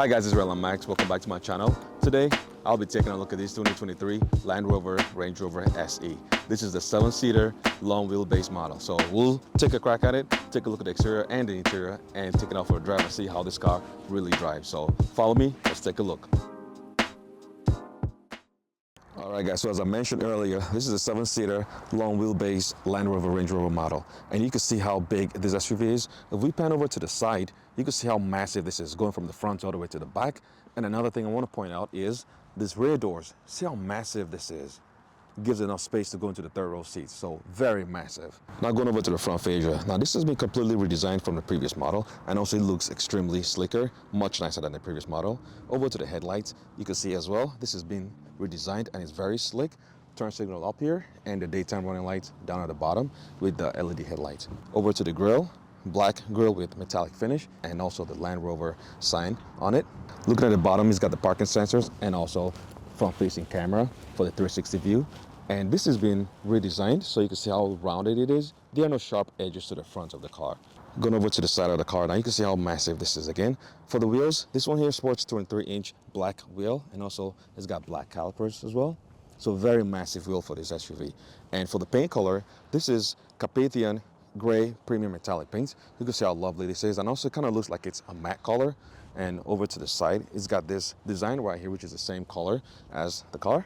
Hi guys, it's Rel. I'm Max. Welcome back to my channel. Today, I'll be taking a look at this 2023 Land Rover Range Rover SE. This is the 7-seater long wheelbase model. So we'll take a crack at it, take a look at the exterior and the interior, and take it out for a drive and see how this car really drives. So follow me, let's take a look. Alright guys, so as I mentioned earlier, this is a 7-seater long wheelbase Land Rover Range Rover model. And you can see how big this SUV is. If we pan over to the side, you can see how massive this is, going from the front all the way to the back. And another thing I want to point out is these rear doors. See how massive this is. It gives enough space to go into the third row seats, so very massive. Now going over to the front fascia. Now this has been completely redesigned from the previous model, and also it looks extremely slicker, much nicer than the previous model. Over to the headlights, you can see as well, this has been redesigned and it's very slick. Turn signal up here and the daytime running lights down at the bottom with the LED headlights. Over to the grille, black grille with metallic finish and also the Land Rover sign on it. Looking at the bottom, it's got the parking sensors and also front-facing camera for the 360 view. And this has been redesigned so you can see how rounded it is. There are no sharp edges to the front of the car. Going over to the side of the car now, you can see how massive this is again. For the wheels, this one here sports 23-inch black wheel, and also it's got black calipers as well. So very massive wheel for this SUV. And for the paint color, this is Carpathian gray premium metallic paint. You can see how lovely this is, and also it kind of looks like it's a matte color. And over to the side, it's got this design right here, which is the same color as the car.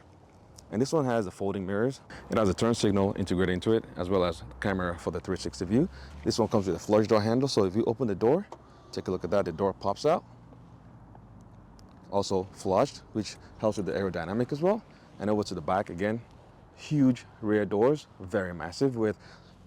And this one has the folding mirrors. It has a turn signal integrated into it, as well as camera for the 360 view. This one comes with a flush door handle, so if you open the door, take a look at that, the door pops out. Also flushed, which helps with the aerodynamic as well. And over to the back again, huge rear doors, very massive with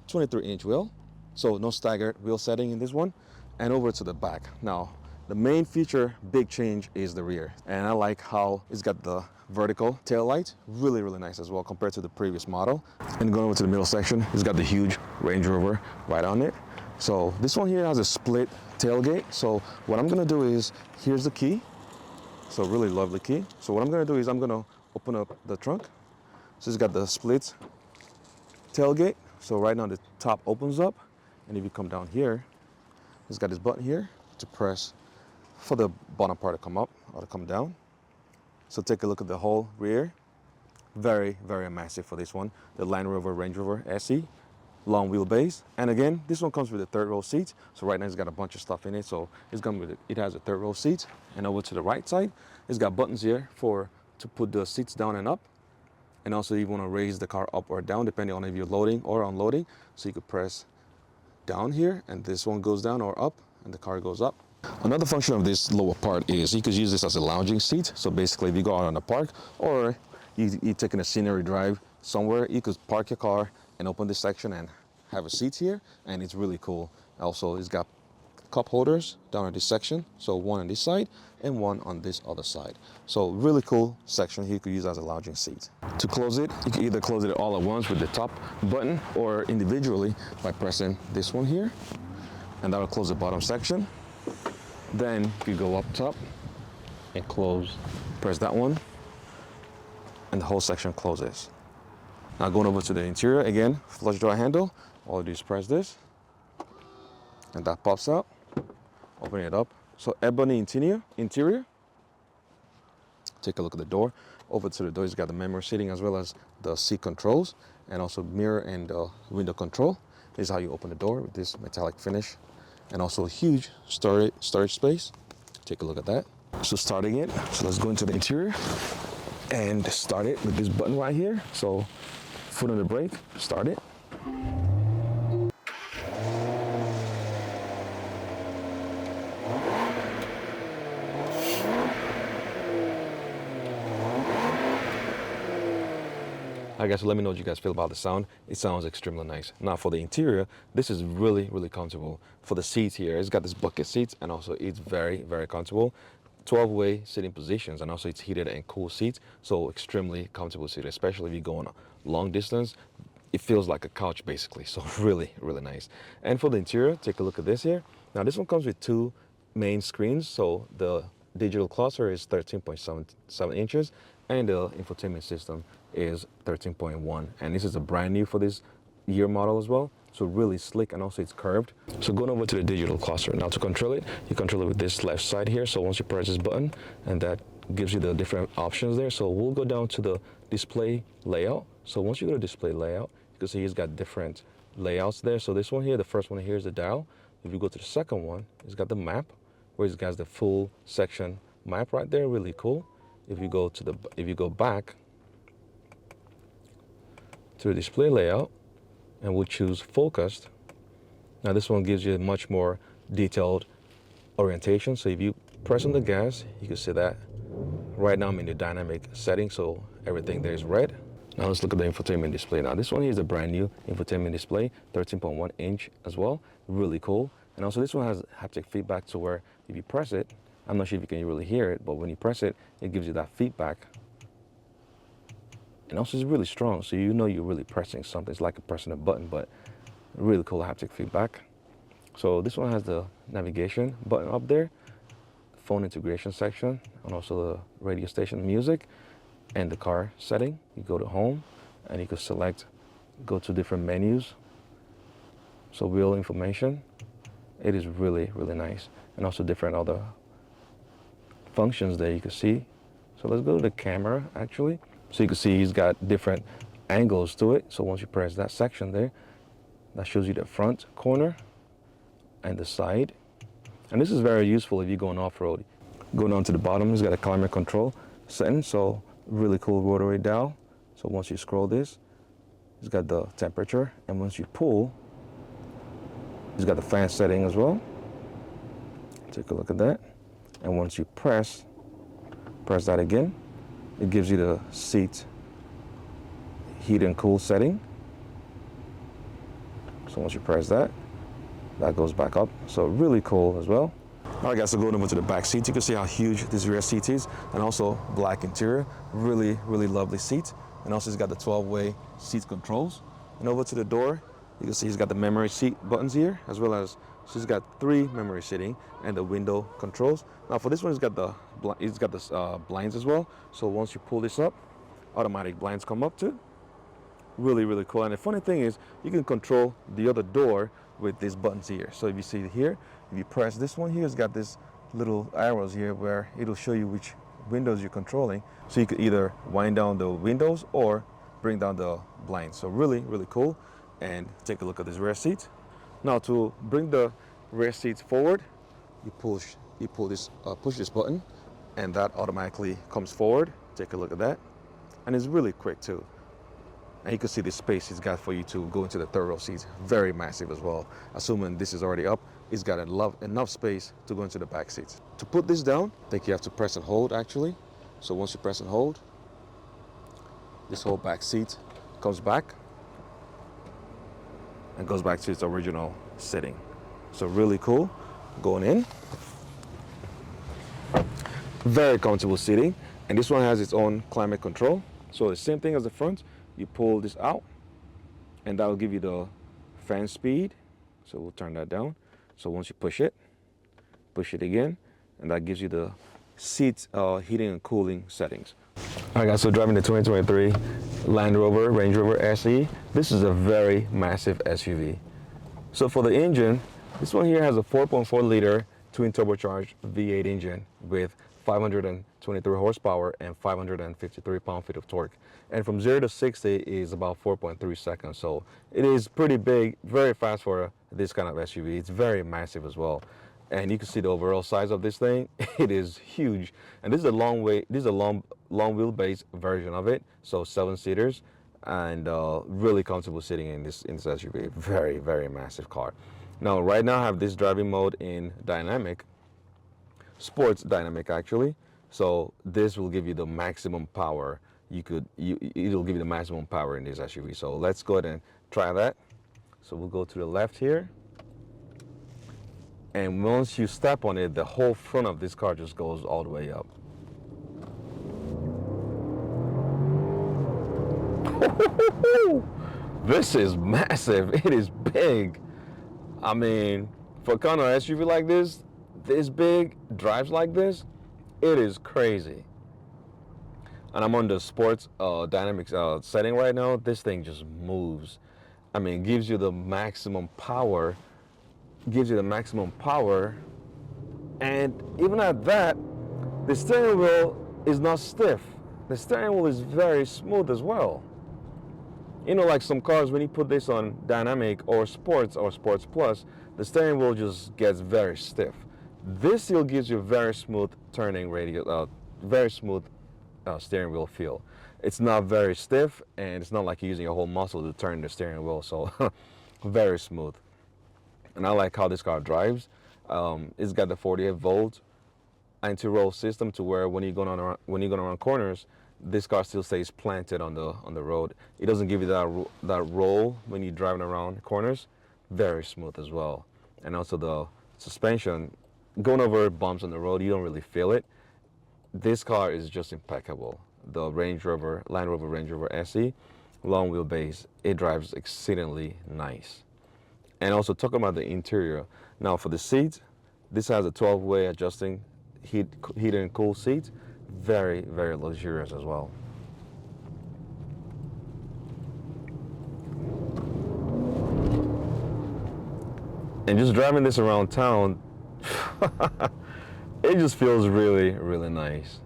23-inch wheel. So no staggered wheel setting in this one. And over to the back. Now, the main feature, big change, is the rear. And I like how it's got the vertical tail light, really nice as well compared to the previous model. And going over to the middle section, it's got the huge Range Rover right on it. So this one here has a split tailgate. So what I'm gonna do is, here's the key. So really lovely key. So what I'm gonna do is I'm gonna open up the trunk. So it's got the split tailgate. So right now the top opens up, and if you come down here, it's got this button here to press for the bottom part to come up or to come down. So take a look at the whole rear. Very massive for this one. The Land Rover Range Rover SE, long wheelbase. And again, this one comes with a third row seat. So right now it's got a bunch of stuff in it. So it's coming with it has a third row seat. And over to the right side, it's got buttons here to put the seats down and up. And also you want to raise the car up or down depending on if you're loading or unloading. So you could press down here and this one goes down, or up and the car goes up. Another function of this lower part is you could use this as a lounging seat. So basically if you go out on the park or you're taking a scenery drive somewhere, you could park your car and open this section and have a seat here, and it's really cool. Also, it's got cup holders down at this section. So one on this side and one on this other side. So really cool section here you could use as a lounging seat. To close it, you can either close it all at once with the top button or individually by pressing this one here, and that'll close the bottom section. Then you go up top and close, press that one, and the whole section closes. Now going over to the interior, again, flush door handle, all you do is press this, and that pops out, open it up. So Ebony interior. Take a look at the door. Over to the door, it's got the memory seating as well as the seat controls, and also mirror and window control. This is how you open the door with this metallic finish. And also a huge storage space. Take a look at that. So starting it, so let's go into the interior and start it with this button right here. So foot on the brake, start it. I guess let me know what you guys feel about the sound. It sounds extremely nice. Now for the interior, this is really comfortable. For the seats here, it's got this bucket seats, and also it's very comfortable. 12-way sitting positions, and also it's heated and cool seats, so extremely comfortable seat, especially if you go on a long distance. It feels like a couch basically, so really nice. And for the interior, take a look at this here. Now this one comes with two main screens, so the digital cluster is 13.7 inches, and the infotainment system is 13.1, and this is a brand new for this year model as well. So really slick, and also it's curved. So going over to the digital cluster. Now to control it, you control it with this left side here. So once you press this button, and that gives you the different options there. So we'll go down to the display layout. So once you go to display layout, you can see he's got different layouts there. So this one here, the first one here is the dial. If you go to the second one, it's got the map, where it's got the full section map right there, really cool. If you go back to the display layout, and we'll choose focused. Now this one gives you a much more detailed orientation. So if you press on the gas, you can see that right now I'm in the dynamic setting, so everything there is red. Now let's look at the infotainment display. Now this one here is a brand new infotainment display, 13.1 inch as well, really cool. And also this one has haptic feedback, to where if you press it, I'm not sure if you can really hear it, but when you press it, it gives you that feedback. And also it's really strong, so you know you're really pressing something. It's like pressing a button, but really cool haptic feedback. So this one has the navigation button up there, phone integration section, and also the radio station music, and the car setting. You go to home, and you can select, go to different menus. So wheel information. It is really, really nice. And also different other functions there you can see. So let's go to the camera actually. So you can see he's got different angles to it. So once you press that section there, that shows you the front corner and the side. And this is very useful if you're going off-road. Going down to the bottom, he's got a climate control setting. So really cool rotary dial. So once you scroll this, he's got the temperature. And once you pull, he's got the fan setting as well. Take a look at that. And once you press that again, it gives you the seat heat and cool setting. So once you press that, that goes back up. So really cool as well. All right guys, so going over to the back seat, you can see how huge this rear seat is, and also black interior, really, really lovely seat. And also it's got the 12-way seat controls. And over to the door, you can see he's got the memory seat buttons here, as well as, so he's got 3 memory seating and the window controls. Now for this one, he's got the blinds as well. So once you pull this up, automatic blinds come up too. Really, really cool. And the funny thing is, you can control the other door with these buttons here. So if you see here, if you press this one here, it's got this little arrows here where it'll show you which windows you're controlling. So you could either wind down the windows or bring down the blinds. So really, really cool. And take a look at this rear seat. Now to bring the rear seats forward, you push this button, and that automatically comes forward. Take a look at that. And it's really quick too. And you can see the space he's got for you to go into the third row seats. Very massive as well. Assuming this is already up, it's got enough space to go into the back seats. To put this down, I think you have to press and hold actually. So once you press and hold, this whole back seat comes back and goes back to its original setting. So really cool. Going in. Very comfortable seating. And this one has its own climate control. So the same thing as the front. You pull this out, and that will give you the fan speed. So we'll turn that down. So once you push it again, and that gives you the seat heating and cooling settings. All right guys, so driving the 2023 Range Rover SE. This is a very massive SUV. So for the engine, this one here has a 4.4 liter twin turbocharged V8 engine with 523 horsepower and 553 pound-feet of torque. And from 0 to 60 is about 4.3 seconds. So it is pretty big, very fast for this kind of SUV. It's very massive as well. And you can see the overall size of this thing. It is huge. And this is a long wheelbase version of it. So 7 seaters, and really comfortable sitting in this SUV. Very, very massive car. Now, right now I have this driving mode in dynamic, sports dynamic actually. So this will give you the maximum power. It'll give you the maximum power in this SUV. So let's go ahead and try that. So we'll go to the left here. And once you step on it, the whole front of this car just goes all the way up. This is massive. It is big. I mean, for a kind of SUV like this big, drives like this, it is crazy. And I'm on the sports dynamics setting right now. This thing just moves. I mean, gives you the maximum power, gives you the maximum power. And even at that, the steering wheel is not stiff. The steering wheel is very smooth as well. You know, like some cars, when you put this on dynamic or sports plus, the steering wheel just gets very stiff. This still gives you very smooth turning radius, very smooth steering wheel feel. It's not very stiff, and it's not like you're using your whole muscle to turn the steering wheel, so very smooth. And I like how this car drives. It's got the 48-volt anti-roll system, to where when you're going around corners, this car still stays planted on the road. It doesn't give you that roll when you're driving around corners. Very smooth as well. And also the suspension, going over bumps on the road, you don't really feel it. This car is just impeccable. The Land Rover Range Rover SE, long wheelbase, it drives exceedingly nice. And also talking about the interior, now for the seats, this has a 12-way adjusting heated and cool seat. Very, very luxurious as well. And just driving this around town, it just feels really, really nice.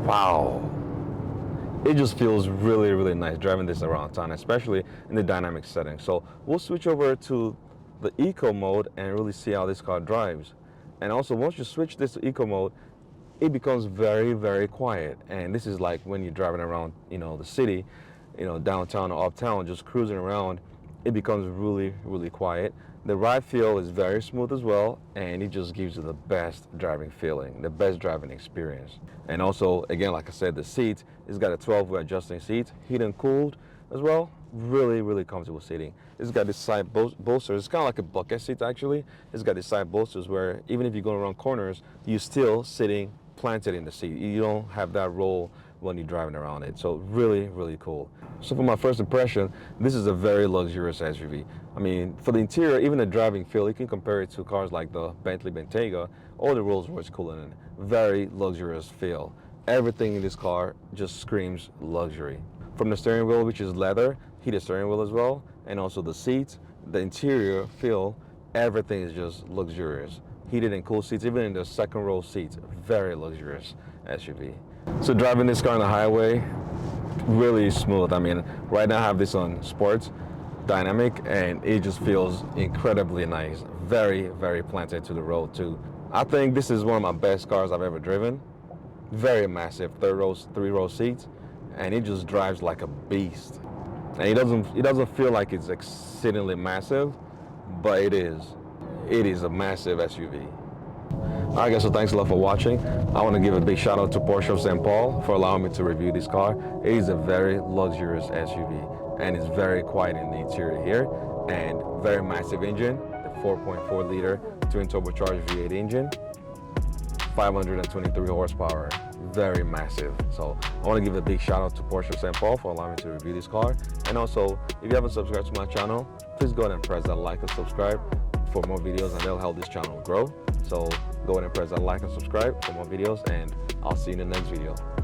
Wow. It just feels really, really nice driving this around town, especially in the dynamic setting. So we'll switch over to the eco mode and really see how this car drives. And also, once you switch this to eco mode, it becomes very, very quiet. And this is like when you're driving around, the city, downtown or uptown, just cruising around, it becomes really, really quiet. The ride feel is very smooth as well, and it just gives you the best driving feeling, the best driving experience. And also, again, like I said, the seat, it's got a 12-way adjusting seat, heated and cooled as well. Really, really comfortable seating. It's got this side bolsters. It's kind of like a bucket seat, actually. It's got these side bolsters where even if you're going around corners, you're still sitting planted in the seat. You don't have that roll when you're driving around it. So really, really cool. So for my first impression, this is a very luxurious SUV. I mean, for the interior, even the driving feel, you can compare it to cars like the Bentley Bentayga or the Rolls-Royce Cullinan. Very luxurious feel. Everything in this car just screams luxury. From the steering wheel, which is leather, heated steering wheel as well, and also the seats, the interior feel, everything is just luxurious. Heated and cool seats, even in the second row seats, very luxurious SUV. So driving this car on the highway, really smooth. I mean, right now I have this on sports, dynamic, and it just feels incredibly nice. Very, very planted to the road too. I think this is one of my best cars I've ever driven. Very massive, three-row seats, and it just drives like a beast. And it doesn't feel like it's exceedingly massive, but it is. It is a massive SUV. Alright guys, so thanks a lot for watching. I want to give a big shout out to Porsche of St. Paul for allowing me to review this car. It is a very luxurious SUV, and it's very quiet in the interior here, and very massive engine, the 4.4 liter twin turbocharged V8 engine, 523 horsepower, very massive. So I want to give a big shout out to Porsche of St. Paul for allowing me to review this car. And also, if you haven't subscribed to my channel, please go ahead and press that like and subscribe for more videos, and they'll help this channel grow. So go ahead and press that like and subscribe for more videos, and I'll see you in the next video.